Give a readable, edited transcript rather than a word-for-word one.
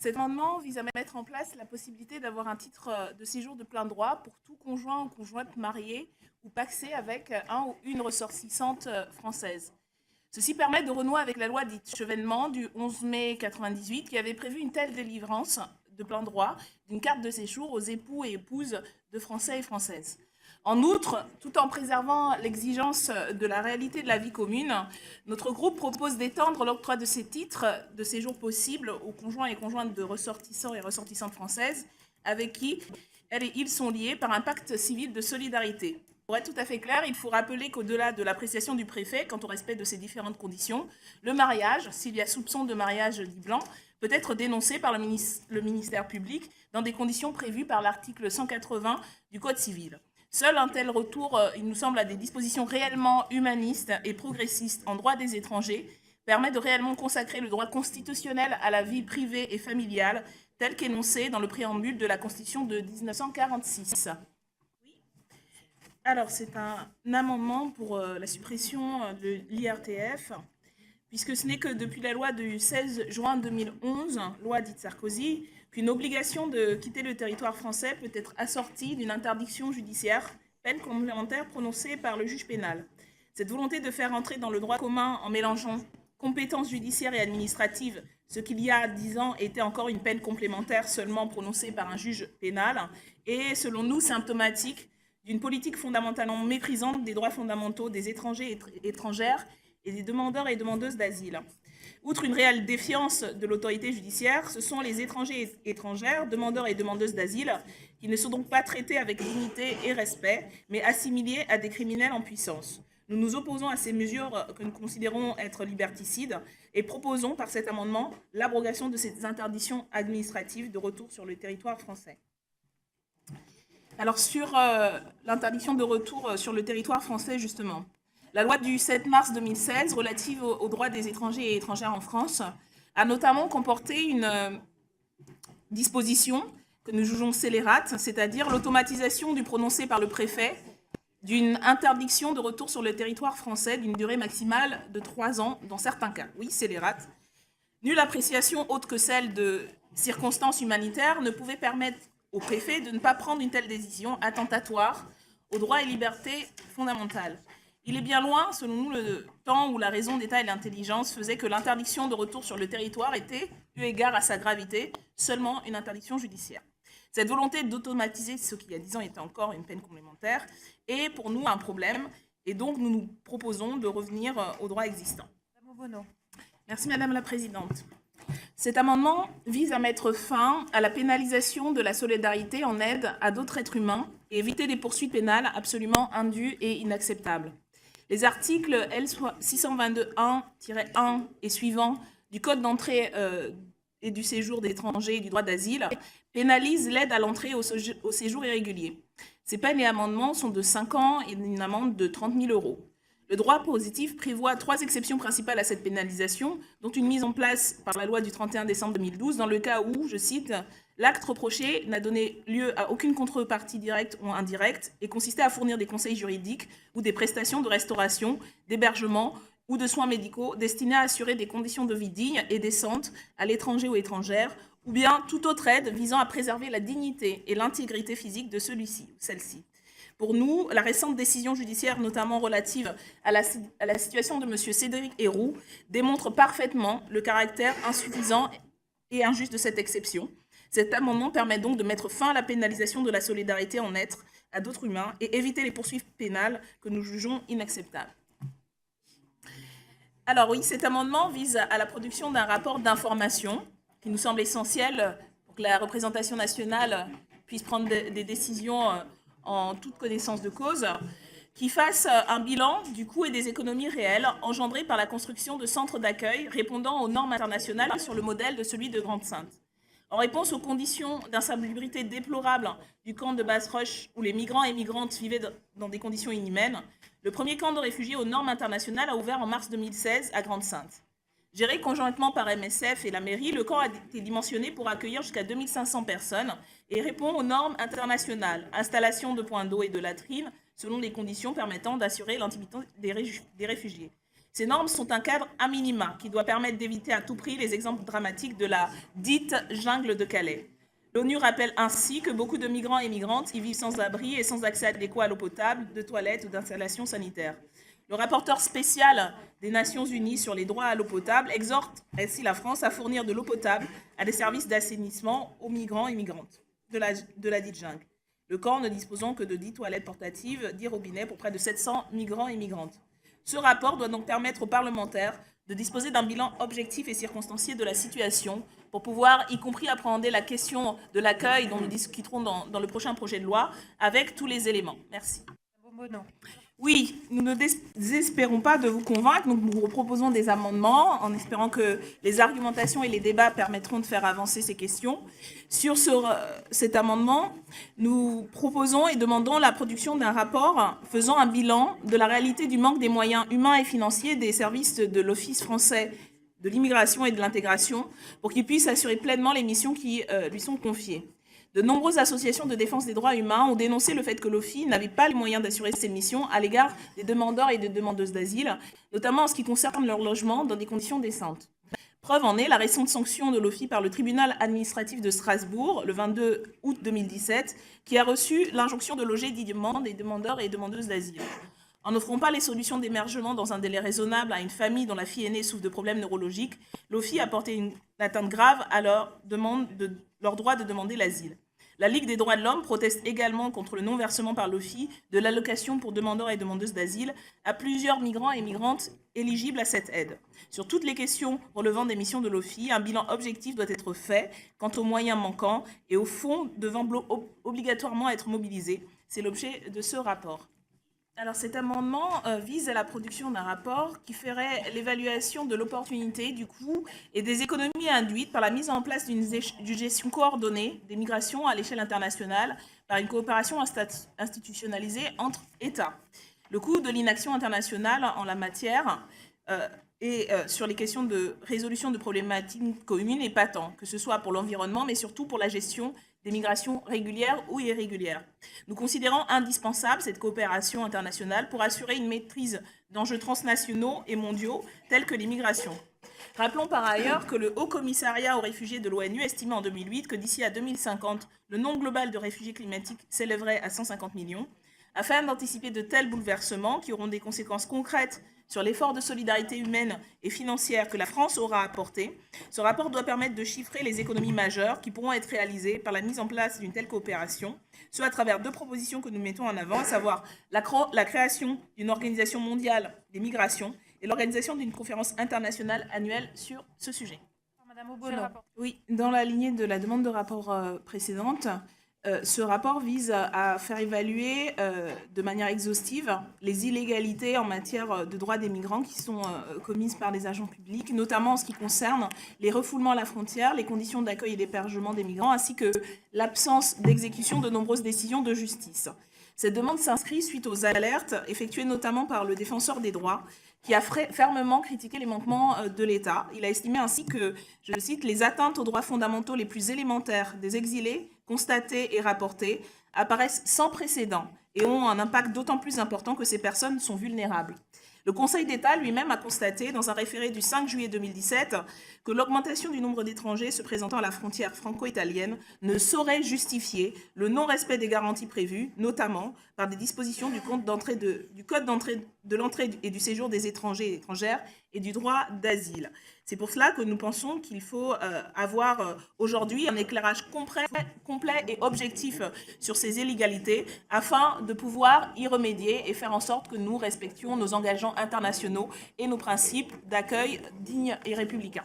Cet amendement vise à mettre en place la possibilité d'avoir un titre de séjour de plein droit pour tout conjoint ou conjointe marié ou pacsé avec un ou une ressortissante française. Ceci permet de renouer avec la loi dite Chevènement du 11 mai 1998 qui avait prévu une telle délivrance de plein droit d'une carte de séjour aux époux et épouses de Français et Françaises. En outre, tout en préservant l'exigence de la réalité de la vie commune, notre groupe propose d'étendre l'octroi de ces titres de séjour possibles aux conjoints et conjointes de ressortissants et ressortissantes françaises avec qui elles et ils sont liés par un pacte civil de solidarité. Pour être tout à fait clair, il faut rappeler qu'au-delà de l'appréciation du préfet quant au respect de ces différentes conditions, le mariage, s'il y a soupçon de mariage dit blanc, peut être dénoncé par le ministère public dans des conditions prévues par l'article 180 du Code civil. Seul un tel retour, il nous semble, à des dispositions réellement humanistes et progressistes en droit des étrangers permet de réellement consacrer le droit constitutionnel à la vie privée et familiale tel qu'énoncé dans le préambule de la Constitution de 1946. Alors, c'est un amendement pour la suppression de l'IRTF, puisque ce n'est que depuis la loi du 16 juin 2011, loi dite Sarkozy, qu'une obligation de quitter le territoire français peut être assortie d'une interdiction judiciaire, peine complémentaire prononcée par le juge pénal. Cette volonté de faire entrer dans le droit commun en mélangeant compétences judiciaires et administratives, ce qu'il y a 10 ans était encore une peine complémentaire seulement prononcée par un juge pénal, est selon nous symptomatique d'une politique fondamentalement méprisante des droits fondamentaux des étrangers et étrangères et des demandeurs et demandeuses d'asile. Outre une réelle défiance de l'autorité judiciaire, ce sont les étrangers et étrangères, demandeurs et demandeuses d'asile, qui ne sont donc pas traités avec dignité et respect, mais assimilés à des criminels en puissance. Nous nous opposons à ces mesures que nous considérons être liberticides et proposons par cet amendement l'abrogation de ces interdictions administratives de retour sur le territoire français. Alors sur l'interdiction de retour sur le territoire français, justement, la loi du 7 mars 2016 relative aux droits des étrangers et étrangères en France a notamment comporté une disposition que nous jugeons scélérate, c'est-à-dire l'automatisation du prononcé par le préfet d'une interdiction de retour sur le territoire français d'une durée maximale de 3 ans dans certains cas. Oui, scélérate. Nulle appréciation autre que celle de circonstances humanitaires ne pouvait permettre au préfet de ne pas prendre une telle décision attentatoire aux droits et libertés fondamentales. Il est bien loin, selon nous, le temps où la raison d'État et l'intelligence faisaient que l'interdiction de retour sur le territoire était, eu égard à sa gravité, seulement une interdiction judiciaire. Cette volonté d'automatiser ce qui, il y a 10 ans, était encore une peine complémentaire est pour nous un problème, et donc nous nous proposons de revenir au droit existant. Merci Madame la Présidente. Cet amendement vise à mettre fin à la pénalisation de la solidarité en aide à d'autres êtres humains et éviter des poursuites pénales absolument indues et inacceptables. Les articles L622-1-1 et suivants du Code d'entrée et du séjour d'étrangers et du droit d'asile pénalisent l'aide à l'entrée au séjour irrégulier. Ces peines et amendements sont de 5 ans et une amende de 30 000 €. Le droit positif prévoit 3 exceptions principales à cette pénalisation, dont une mise en place par la loi du 31 décembre 2012 dans le cas où, je cite, « l'acte reproché n'a donné lieu à aucune contrepartie directe ou indirecte et consistait à fournir des conseils juridiques ou des prestations de restauration, d'hébergement ou de soins médicaux destinés à assurer des conditions de vie dignes et décentes à l'étranger ou étrangère, ou bien toute autre aide visant à préserver la dignité et l'intégrité physique de celui-ci ou celle-ci ». Pour nous, la récente décision judiciaire, notamment relative à la situation de M. Cédric Herrou, démontre parfaitement le caractère insuffisant et injuste de cette exception. Cet amendement permet donc de mettre fin à la pénalisation de la solidarité en être à d'autres humains et éviter les poursuites pénales que nous jugeons inacceptables. Alors oui, cet amendement vise à la production d'un rapport d'information qui nous semble essentiel pour que la représentation nationale puisse prendre des décisions en toute connaissance de cause, qui fasse un bilan du coût et des économies réelles engendrées par la construction de centres d'accueil répondant aux normes internationales sur le modèle de celui de Grande-Synthe. En réponse aux conditions d'insalubrité déplorables du camp de Basse-Roche, où les migrants et migrantes vivaient dans des conditions inhumaines, le premier camp de réfugiés aux normes internationales a ouvert en mars 2016 à Grande-Synthe. Géré conjointement par MSF et la mairie, le camp a été dimensionné pour accueillir jusqu'à 2500 personnes et répond aux normes internationales, installation de points d'eau et de latrines, selon des conditions permettant d'assurer l'intimité des réfugiés. Ces normes sont un cadre à minima qui doit permettre d'éviter à tout prix les exemples dramatiques de la dite jungle de Calais. L'ONU rappelle ainsi que beaucoup de migrants et migrantes y vivent sans abri et sans accès adéquat à l'eau potable, de toilettes ou d'installations sanitaires. Le rapporteur spécial des Nations Unies sur les droits à l'eau potable exhorte ainsi la France à fournir de l'eau potable à des services d'assainissement aux migrants et migrantes de la dite jungle. Le camp ne disposant que de 10 toilettes portatives, 10 robinets pour près de 700 migrants et migrantes. Ce rapport doit donc permettre aux parlementaires de disposer d'un bilan objectif et circonstancié de la situation pour pouvoir, y compris, appréhender la question de l'accueil dont nous discuterons dans le prochain projet de loi avec tous les éléments. Merci. Oui, nous ne désespérons pas de vous convaincre, donc nous vous proposons des amendements en espérant que les argumentations et les débats permettront de faire avancer ces questions. Sur cet amendement, nous proposons et demandons la production d'un rapport faisant un bilan de la réalité du manque des moyens humains et financiers des services de l'Office français de l'immigration et de l'intégration pour qu'il puisse assurer pleinement les missions qui lui sont confiées. De nombreuses associations de défense des droits humains ont dénoncé le fait que l'OFII n'avait pas les moyens d'assurer ces missions à l'égard des demandeurs et des demandeuses d'asile, notamment en ce qui concerne leur logement dans des conditions décentes. Preuve en est la récente sanction de l'OFII par le tribunal administratif de Strasbourg, le 22 août 2017, qui a reçu l'injonction de loger dignement des demandeurs et demandeuses d'asile. En n'offrant pas les solutions d'émergement dans un délai raisonnable à une famille dont la fille aînée souffre de problèmes neurologiques, l'OFII a porté une atteinte grave à leur droit de demander l'asile. La Ligue des droits de l'homme proteste également contre le non-versement par l'OFII de l'allocation pour demandeurs et demandeuses d'asile à plusieurs migrants et migrantes éligibles à cette aide. Sur toutes les questions relevant des missions de l'OFII, un bilan objectif doit être fait quant aux moyens manquants et aux fonds devant obligatoirement être mobilisés. C'est l'objet de ce rapport. Alors cet amendement vise à la production d'un rapport qui ferait l'évaluation de l'opportunité, du coût et des économies induites par la mise en place d'une gestion coordonnée des migrations à l'échelle internationale par une coopération institutionnalisée entre États. Le coût de l'inaction internationale en la matière et sur les questions de résolution de problématiques communes est patent, que ce soit pour l'environnement mais surtout pour la gestion des migrations régulières ou irrégulières. Nous considérons indispensable cette coopération internationale pour assurer une maîtrise d'enjeux transnationaux et mondiaux tels que les migrations. Rappelons par ailleurs que le Haut Commissariat aux réfugiés de l'ONU estimait en 2008 que d'ici à 2050, le nombre global de réfugiés climatiques s'élèverait à 150 millions. Afin d'anticiper de tels bouleversements qui auront des conséquences concrètes sur l'effort de solidarité humaine et financière que la France aura apporté, ce rapport doit permettre de chiffrer les économies majeures qui pourront être réalisées par la mise en place d'une telle coopération, soit à travers deux propositions que nous mettons en avant, à savoir la création d'une organisation mondiale des migrations et l'organisation d'une conférence internationale annuelle sur ce sujet. Madame Obono. Oui, dans la lignée de la demande de rapport précédente, ce rapport vise à faire évaluer de manière exhaustive les illégalités en matière de droits des migrants qui sont commises par les agents publics, notamment en ce qui concerne les refoulements à la frontière, les conditions d'accueil et d'hébergement des migrants, ainsi que l'absence d'exécution de nombreuses décisions de justice. Cette demande s'inscrit suite aux alertes effectuées notamment par le défenseur des droits, qui a fermement critiqué les manquements de l'État. Il a estimé ainsi que, je le cite, « les atteintes aux droits fondamentaux les plus élémentaires des exilés, constatées et rapportées, apparaissent sans précédent et ont un impact d'autant plus important que ces personnes sont vulnérables ». Le Conseil d'État lui-même a constaté, dans un référé du 5 juillet 2017, que l'augmentation du nombre d'étrangers se présentant à la frontière franco-italienne ne saurait justifier le non-respect des garanties prévues, notamment par des dispositions du Code d'entrée de l'entrée et du séjour des étrangers et étrangères et du droit d'asile. C'est pour cela que nous pensons qu'il faut avoir aujourd'hui un éclairage complet et objectif sur ces illégalités afin de pouvoir y remédier et faire en sorte que nous respections nos engagements internationaux et nos principes d'accueil dignes et républicains.